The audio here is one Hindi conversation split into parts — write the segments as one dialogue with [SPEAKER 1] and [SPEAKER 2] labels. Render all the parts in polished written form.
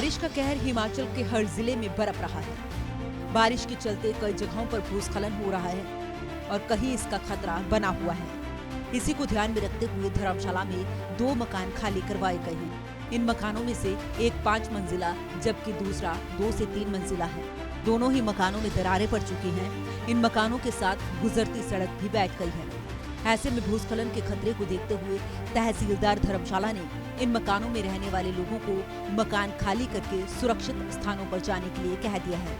[SPEAKER 1] बारिश का कहर हिमाचल के हर जिले में बरप रहा है। बारिश के चलते कई जगहों पर भूस्खलन हो रहा है और कहीं इसका खतरा बना हुआ है। इसी को ध्यान में रखते हुए धर्मशाला में 2 मकान खाली करवाए गए हैं। इन मकानों में से एक 5 मंजिला जबकि दूसरा 2 से 3 मंजिला है। दोनों ही मकानों में दरारें पड़ चुकी हैं। इन मकानों के साथ गुजरती सड़क भी बैठ गई है। ऐसे में भूस्खलन के खतरे को देखते हुए तहसीलदार धर्मशाला ने इन मकानों में रहने वाले लोगों को मकान खाली करके सुरक्षित स्थानों पर जाने के लिए कह दिया है।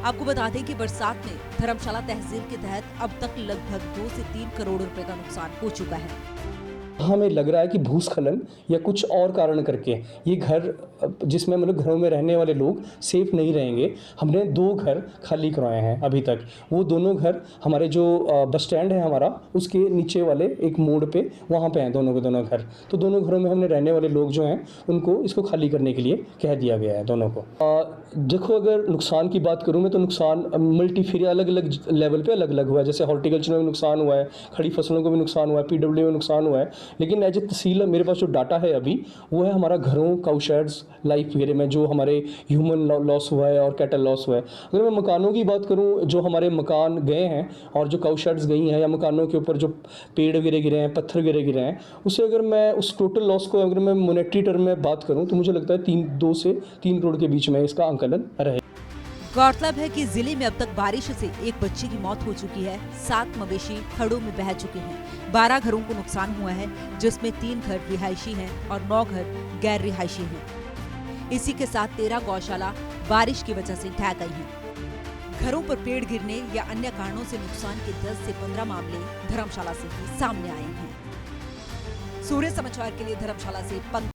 [SPEAKER 1] आपको बता दें कि बरसात में धर्मशाला तहसील के तहत अब तक लगभग 2 से 3 करोड़ रुपए का नुकसान हो चुका है।
[SPEAKER 2] हमें लग रहा है कि भूस्खलन या कुछ और कारण करके ये घर जिसमें मतलब घरों में रहने वाले लोग सेफ नहीं रहेंगे। हमने 2 घर खाली करवाए हैं अभी तक। वो दोनों घर हमारे जो बस स्टैंड है हमारा उसके नीचे वाले एक मोड़ पे वहाँ पे हैं दोनों के दोनों घर। तो दोनों घरों में हमने रहने वाले लोग जो हैं उनको इसको खाली करने के लिए कह दिया गया है दोनों को। देखो अगर नुकसान की बात करूँ मैं तो नुकसान मल्टीफेरिया अलग अलग लेवल पर अलग अलग हुआ है। जैसे हॉर्टिकल्चर में भी नुकसान हुआ है, खड़ी फसलों को भी नुकसान हुआ है, PWD में नुकसान हुआ है। लेकिन एज ए तहसील मेरे पास जो डाटा है अभी वो है हमारा घरों, काउ शेड्स, लाइफ वगैरह में जो हमारे ह्यूमन लॉस हुआ है और कैटल लॉस हुआ है। अगर मैं मकानों की बात करूं, जो हमारे मकान गए हैं और जो काउ शेड्स गई हैं या मकानों के ऊपर जो पेड़ वगैरह गिरे हैं, पत्थर वगैरह गिरे हैं, उससे अगर मैं उस टोटल लॉस को अगर मैं मॉनेटरी टर्म में बात करूँ तो मुझे लगता है 2 से 3 करोड़ के बीच में इसका आंकलन रहे।
[SPEAKER 1] गौरतलब है कि जिले में अब तक बारिश से एक बच्चे की मौत हो चुकी है। 7 मवेशी खड़ों में बह चुके हैं। 12 घरों को नुकसान हुआ है जिसमें 3 घर रिहायशी हैं और 9 घर गैर रिहायशी हैं। इसी के साथ 13 गौशाला बारिश की वजह से ढह गई हैं। घरों पर पेड़ गिरने या अन्य कारणों से नुकसान के 10 से 15 मामले धर्मशाला से ही सामने आए हैं। सूर्य समाचार के लिए धर्मशाला से पंकज